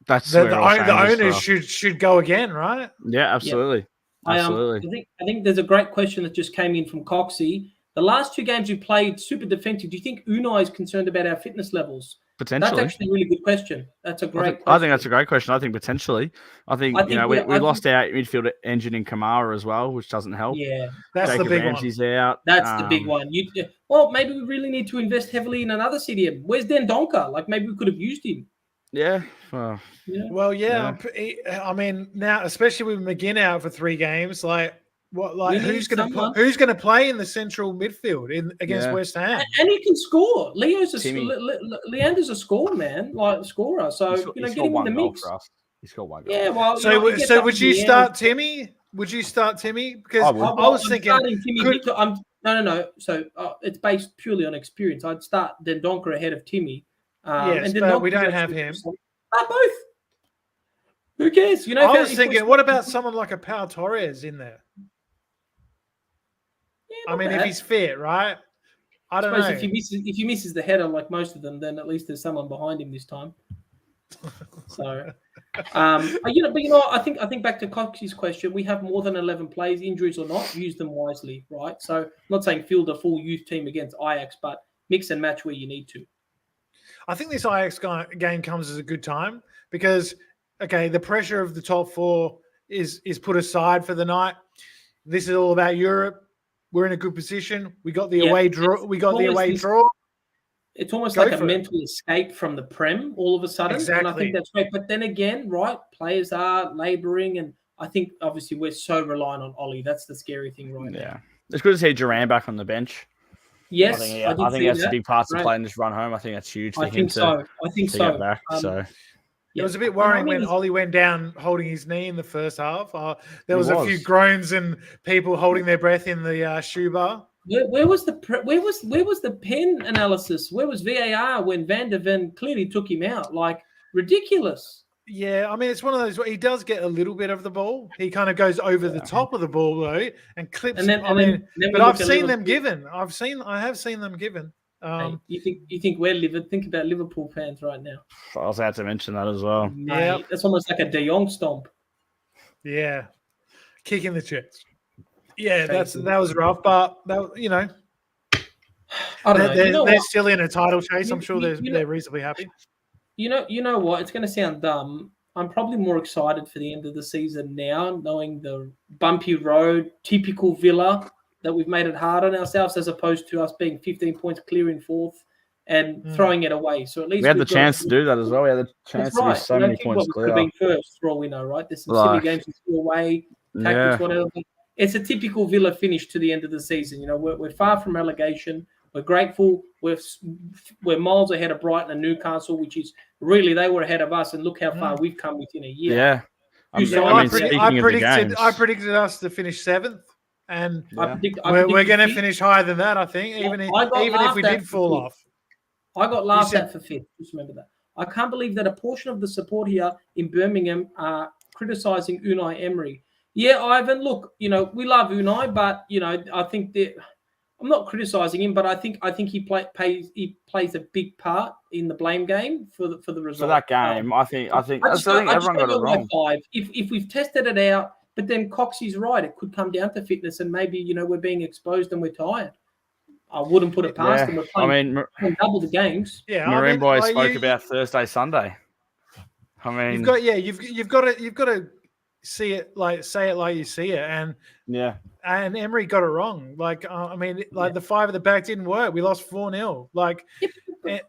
that's the owners should go again, right? Yeah, absolutely. Yeah. Absolutely. I think there's a great question that just came in from Coxie. The last 2 games we played super defensive. Do you think Unai is concerned about our fitness levels? Potentially. That's actually a really good question. That's a great question. I think that's a great question. I think potentially. I think we lost our midfield engine in Kamara as well, which doesn't help. Yeah, that's Jacob the big Ramsey's one. Out. That's the big one. Maybe we really need to invest heavily in another CDM. Where's Dendoncker? Maybe we could have used him. Yeah. Well, yeah. I mean, now, especially with McGinn out for 3 games, who's going to play in the central midfield against West Ham? And he can score. Leander's a scorer, man, scorer. So get him in the mix. He scored 1 goal. Yeah, well. So would you start Timmy? Would you start Timmy? Because I was thinking. No. So it's based purely on experience. I'd start Dendoncker ahead of Timmy. Yes, but we don't have him. Both. Who cares? I was thinking, what about someone like a Pau Torres in there? Yeah, if he's fit, right? I don't know. If he misses the header like most of them, then at least there's someone behind him this time. So, I think back to Coxie's question, we have more than 11 players, injuries or not, use them wisely, right? So, I'm not saying field a full youth team against Ajax, but mix and match where you need to. I think this Ajax game comes as a good time because, the pressure of the top 4 is put aside for the night. This is all about Europe. We're in a good position. We got the away draw. It's almost like a mental escape from the Prem all of a sudden. Exactly. And I think that's great. But then again, right, players are labouring, and I think obviously we're so reliant on Ollie. That's the scary thing right now. It's good to see Duran back on the bench. Yes, I think that's a big part to play in this run home. I think that's huge for him to get back. It was a bit worrying when Ollie went down holding his knee in the first half. There was a few groans and people holding their breath in the shoe bar. Where was the pen analysis? Where was VAR when Van der Ven clearly took him out? Ridiculous. Yeah, it's one of those where he does get a little bit of the ball. He kind of goes over the top of the ball though and clips. But I've seen them given. I have seen them given. You think we're Liverpool? Think about Liverpool fans right now. I was about to mention that as well. Yeah, that's almost like a De Jong stomp. Yeah, kick in the chest. Yeah, that was rough, but that, I don't know. They're still in a title chase. I'm sure they're reasonably happy. You know what? It's going to sound dumb. I'm probably more excited for the end of the season now, knowing the bumpy road, typical Villa, that we've made it hard on ourselves as opposed to us being 15 points clear in 4th and throwing it away. So at least we had the chance to do that as well. We had the chance to be so many points clear. Could have been first for all we know, right? There's some silly games to go away, tactics, whatever. It's a typical Villa finish to the end of the season. You know, we're far from relegation. We're grateful. We're miles ahead of Brighton and Newcastle, which is really they were ahead of us. And look how far we've come within a year. Yeah. I predicted us to finish 7th, and we're going to finish higher than that. I think, even if we did fall off. I got laughed at for 5th. Just remember that. I can't believe that a portion of the support here in Birmingham are criticising Unai Emery. Yeah, Ivan, look, you know, we love Unai, but, you know, I think that I'm not criticising him, but I think he plays a big part in the blame game for the result. For that game, I think everyone got it wrong. 5. If we've tested it out, but then Coxie's right, it could come down to fitness, and maybe, you know, we're being exposed and we're tired. I wouldn't put it past them. We're playing double the games. Yeah, Marine Boy spoke about Thursday, Sunday. I mean, you've got to see it say it like you see it, and Emery got it wrong. Like the 5 at the back didn't work. We lost 4-0. Like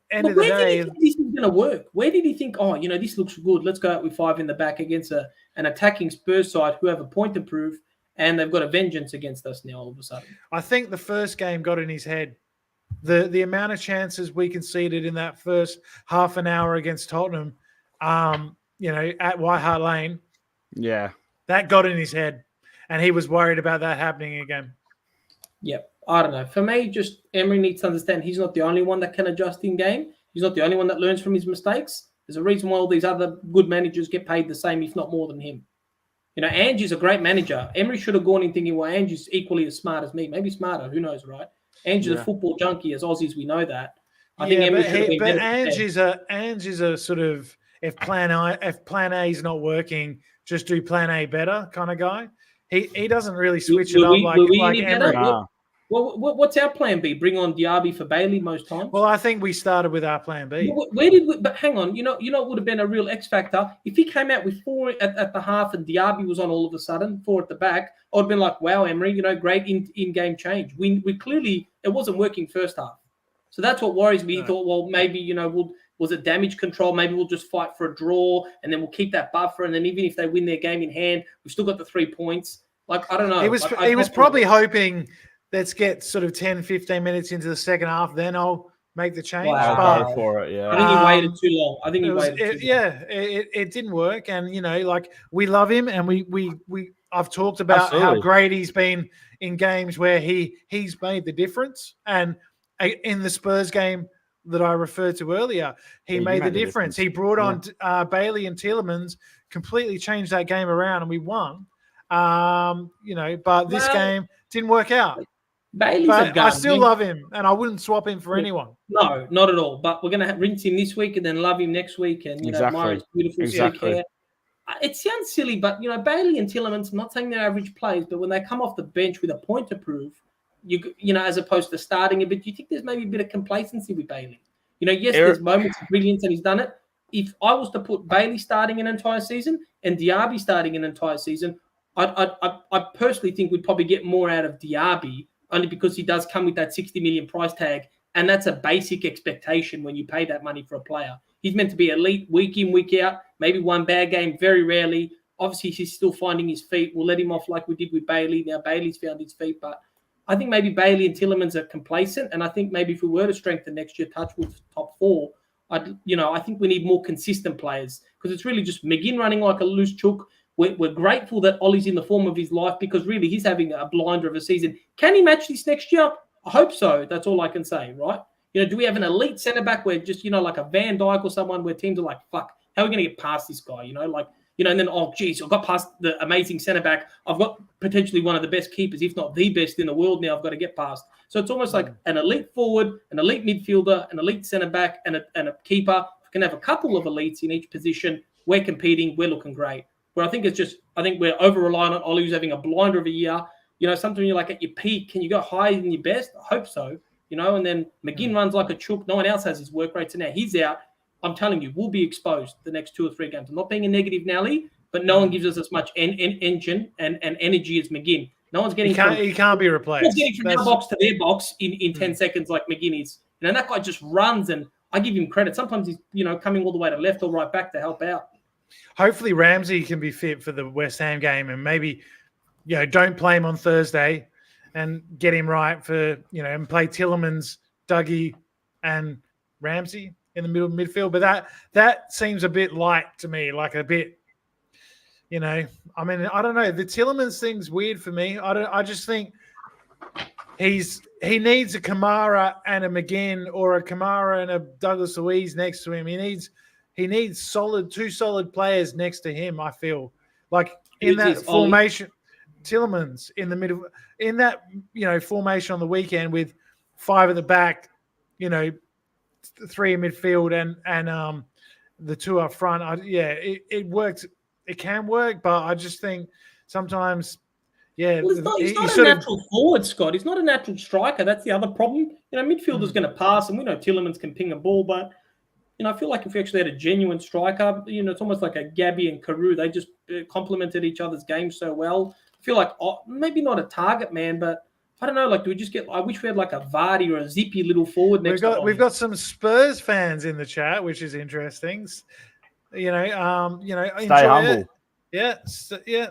end of the day, did he think this was going to work? Where did he think? Oh, you know, this looks good. Let's go out with 5 in the back against an attacking Spurs side who have a point to prove. And they've got a vengeance against us now all of a sudden. I think the first game got in his head. The amount of chances we conceded in that first half an hour against Tottenham, you know, at White Hart Lane. Yeah. That got in his head. And he was worried about that happening again. Yep. I don't know. For me, just Emery needs to understand he's not the only one that can adjust in game. He's not the only one that learns from his mistakes. There's a reason why all these other good managers get paid the same, if not more than him. You know, Angie's a great manager. Emery should have gone in thinking, well, Angie's equally as smart as me. Maybe smarter. Who knows, right? Angie's a football junkie. As Aussies, we know that. I think Emery should have been better. But Angie's a sort of, if plan A is not working, just do plan A better kind of guy. He doesn't really switch it up like Emery. What's our plan B? Bring on Diaby for Bailey most times? Well, I think we started with our plan B. Where did we? But hang on, you know, it would have been a real X factor if he came out with 4 at the half and Diaby was on all of a sudden, 4 at the back. I'd have been like, wow, Emery, you know, great in-game change. We clearly it wasn't working first half, so that's what worries me. He thought, well, maybe, you know, was it damage control? Maybe we'll just fight for a draw and then we'll keep that buffer, and then even if they win their game in hand, we've still got the 3 points. Like, I don't know. He was probably hoping, let's get sort of 10, 15 minutes into the second half, then I'll make the change. Wow, go for it, yeah. I think he waited too long. I think he waited too long. Yeah, it didn't work. And, you know, like, we love him, and I've talked about how great he's been in games where he's made the difference. And in the Spurs game that I referred to earlier, he made the difference. He brought on Bailey and Tielemans, completely changed that game around, and we won. You know, but this game didn't work out. Bailey's a gun. I still love him, and I wouldn't swap him for anyone. No, not at all. But we're going to rinse him this week and then love him next week. And, you know, Myra's beautiful slick hair. It sounds silly, but, you know, Bailey and Tielemans, I'm not saying they're average players, but when they come off the bench with a point to prove, you know, as opposed to starting a bit, do you think there's maybe a bit of complacency with Bailey? You know, yes, there's moments of brilliance and he's done it. If I was to put Bailey starting an entire season and Diaby starting an entire season, I personally think we'd probably get more out of Diaby, only because he does come with that 60 million price tag. And that's a basic expectation when you pay that money for a player. He's meant to be elite week in, week out, maybe one bad game, very rarely. Obviously, he's still finding his feet. We'll let him off like we did with Bailey. Now Bailey's found his feet, but I think maybe Bailey and Tielemans are complacent. And I think maybe if we were to strengthen next year, touch with top 4, I think we need more consistent players, because it's really just McGinn running like a loose chook. We're grateful that Ollie's in the form of his life, because really he's having a blinder of a season. Can he match this next year? I hope so. That's all I can say, right? You know, do we have an elite centre-back where just, you know, like a Van Dijk or someone where teams are like, fuck, how are we going to get past this guy? You know, like, you know, and then, oh, geez, I've got past the amazing centre-back. I've got potentially one of the best keepers, if not the best in the world now I've got to get past. So it's almost like an elite forward, an elite midfielder, an elite centre-back, and a keeper. If we can have a couple of elites in each position, we're competing, we're looking great. Where I think we're over-reliant on Ollie, who's having a blinder of a year. You know, sometimes you're like at your peak, can you go higher than your best? I hope so. You know, and then McGinn runs like a chook. No one else has his work rate. So now he's out. I'm telling you, we'll be exposed the next 2 or 3 games. I'm not being a negative Nelly, but no one gives us as much engine and energy as McGinn. No one's getting he can't be replaced. No one's getting from our box to their box in 10 seconds like McGinn is. And that guy just runs, and I give him credit. Sometimes he's, coming all the way to left or right back to help out. Hopefully Ramsey can be fit for the West Ham game, and maybe, don't play him on Thursday and get him right for, and play Tillemans, Dougie, and Ramsey in the middle midfield. But that seems a bit light to me, like a bit, I don't know. The Tillemans thing's weird for me. I just think he needs a Kamara and a McGinn, or a Kamara and a Douglas Luiz next to him. He needs two solid players next to him, I feel. Like in that formation, Tillemans in the middle, in that, formation on the weekend with 5 at the back, 3 in midfield and the 2 up front. It worked. It can work, but I just think sometimes, he's not a natural forward, Scott. He's not a natural striker. That's the other problem. Midfielder's going to pass, and we know Tillemans can ping a ball, but I feel like if we actually had a genuine striker, it's almost like a Gabby and Carew. They just complemented each other's game so well. I feel like maybe not a target man, but I don't know. Like, do we just get? I wish we had like a Vardy or a zippy little forward next. We've got some Spurs fans in the chat, which is interesting. Stay enjoy humble. it.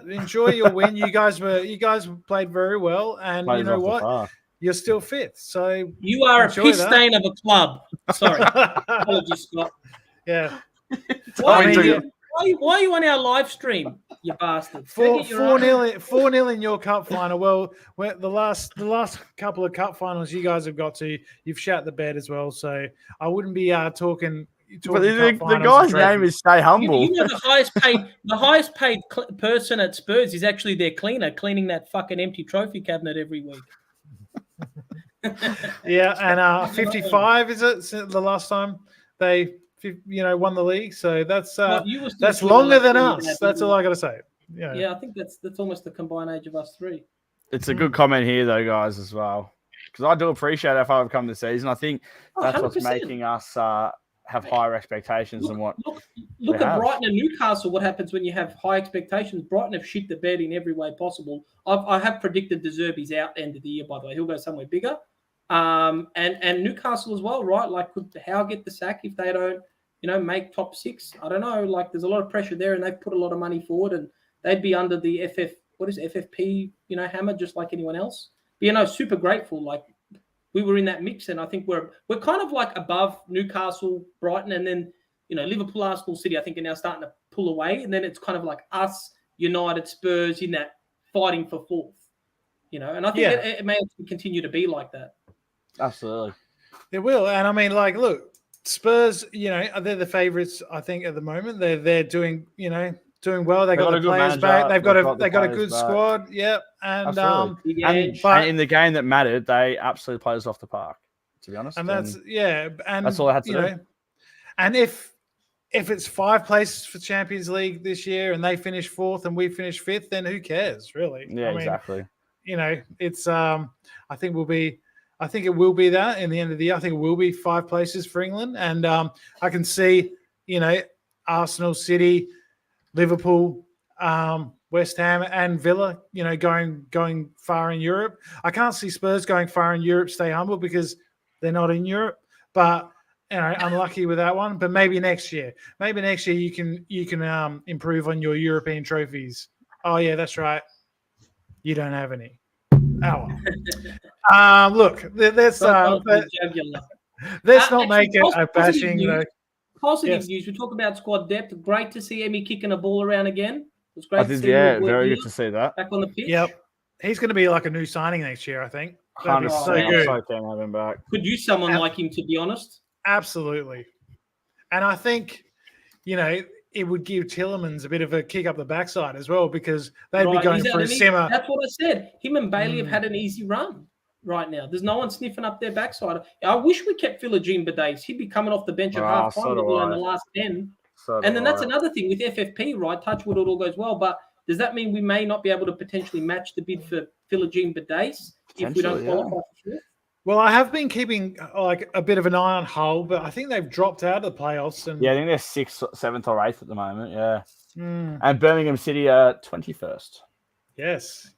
Enjoy your win. You guys played very well, and you know what? You're still 5th. So you are a piss stain of a club. Sorry. Apologies, Scott. Yeah. Why are you on our live stream, you bastard? 4-0 in your cup final. Well, the last couple of cup finals you guys have got to, you've shat the bed as well. So I wouldn't be talking. But the guy's name is Stay Humble. The highest paid person at Spurs is actually their cleaner, cleaning that fucking empty trophy cabinet every week. Yeah, and 55 is it? The last time they won the league, so that's longer than us. That's all I got to say. Yeah, I think that's almost the combined age of us 3. It's a good comment here, though, guys, as well, because I do appreciate how far we've come this season. I think that's 100%. What's making us have higher expectations than what. Look at Brighton and Newcastle. What happens when you have high expectations? Brighton have shit the bed in every way possible. I have predicted De Zerbi's out end of the year. By the way, he'll go somewhere bigger. And Newcastle as well, right? Like, could Howe get the sack if they don't, make top 6? I don't know. Like, there's a lot of pressure there, and they've put a lot of money forward, and they'd be under the FFP, hammer, just like anyone else. But, super grateful. Like, we were in that mix, and I think we're kind of like above Newcastle, Brighton, and then Liverpool, Arsenal, City. I think are now starting to pull away, and then it's kind of like us, United, Spurs in that fighting for 4th. And I think it may continue to be like that. Absolutely, it will. And I mean, like, look, Spurs, they're the favourites. I think at the moment they're doing doing well. They got the players back. They've got a good squad. Yeah, and in the game that mattered, they absolutely played us off the park. To be honest, and that's all I had to do. And if it's 5 places for Champions League this year, and they finish 4th and we finish 5th, then who cares, really? Yeah, exactly. It's I think it will be that in the end of the year. I think it will be 5 places for England, and I can see Arsenal, City, Liverpool, West Ham, and Villa, going far in Europe. I can't see Spurs going far in Europe. Stay humble, because they're not in Europe. But unlucky with that one. But maybe next year. You can improve on your European trophies. Oh yeah, that's right. You don't have any. Oh well. Look, let's not make it a bashing. Positive news. We talk about squad depth. Great to see Emmy kicking a ball around again. It was great to see him. Very good to see that. Back on the pitch. Yep. He's going to be like a new signing next year, I think. That'd be so good. So can have him back. Could use someone like him, to be honest. Absolutely. And I think, it would give Tillemans a bit of a kick up the backside as well, because they'd be going for a simmer. That's what I said. Him and Bailey have had an easy run right now. There's no one sniffing up their backside. I wish we kept Philogene Bidace. He'd be coming off the bench at half time in the last 10. And then that's another thing with FFP, right? Touchwood, it all goes well. But does that mean we may not be able to potentially match the bid for Philogene Bidace if we don't qualify for sure? Well, I have been keeping like a bit of an eye on Hull, but I think they've dropped out of the playoffs. And I think they're 6th, 7th, or 8th at the moment. Yeah, and Birmingham City are 21st. Yes,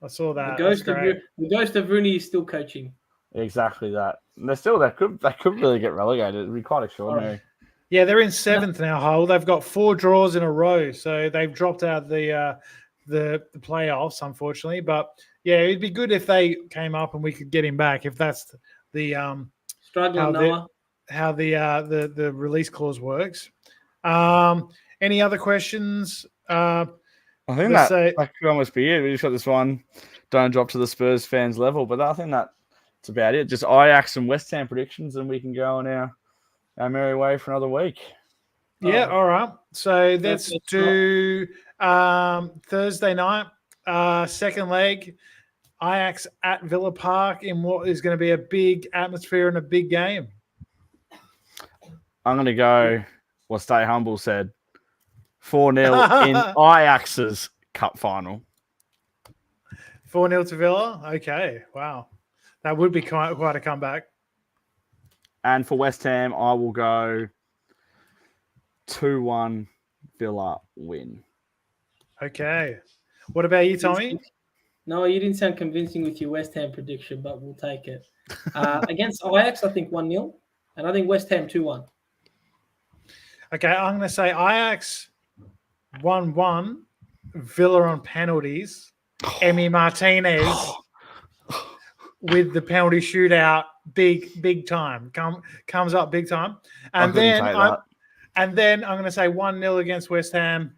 I saw that. The ghost of Rooney is still coaching. Exactly that. And they could really get relegated. It'd be quite extraordinary. Yeah, they're in 7th now, Hull. They've got 4 draws in a row, so they've dropped out the playoffs, unfortunately. But yeah, it'd be good if they came up and we could get him back. If that's the Struggling, Noah. how the release clause works. Any other questions? I think that could almost be it. We just got this one. Don't drop to the Spurs fans level, but I think that's about it. Just Ajax and West Ham predictions, and we can go on our merry way for another week. Yeah, all right. So let's do Thursday night, second leg, Ajax at Villa Park in what is going to be a big atmosphere and a big game. I'm going to go what Stay Humble said, 4-0 in Ajax's cup final. 4-0 to Villa? Okay, wow. That would be quite a comeback. And for West Ham, I will go 2-1 Villa win. Okay. What about you, Tommy? No, you didn't sound convincing with your West Ham prediction, but we'll take it. Against Ajax, I think 1-0, and I think West Ham 2-1. Okay, I'm going to say Ajax 1-1, Villa on penalties, Emi Martinez with the penalty shootout, big time, comes up big time, and then I'm going to say 1-0 against West Ham,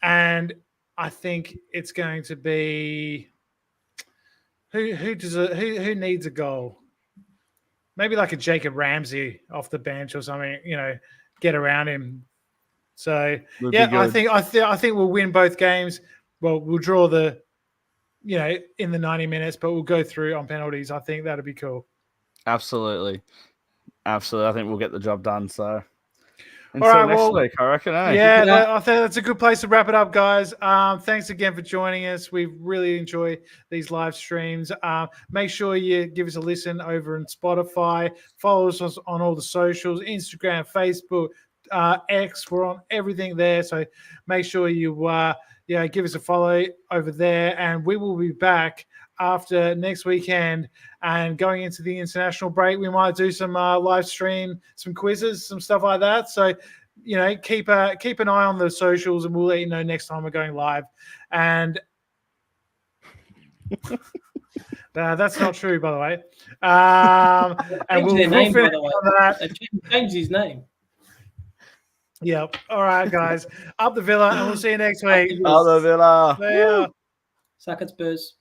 and I think it's going to be who needs a goal? Maybe like a Jacob Ramsey off the bench or something, get around him. So I think we'll win both games. Well, we'll draw in the 90 minutes, but we'll go through on penalties. I think that'd be cool. Absolutely. I think we'll get the job done. So all right, next week, I reckon. Eh? Yeah, I think that's a good place to wrap it up, guys. Thanks again for joining us. We really enjoy these live streams. Make sure you give us a listen over on Spotify. Follow us on all the socials, Instagram, Facebook, X. We're on everything there. So make sure you give us a follow over there. And we will be back after next weekend and going into the international break. We might do some live stream, some quizzes, some stuff like that. So, keep an eye on the socials and we'll let you know next time we're going live. And that's not true, by the way. And we'll finish on that. Change his name. Yep. All right, guys. Up the Villa, and we'll see you next week. Up the Villa. See ya. Suck it, Spurs.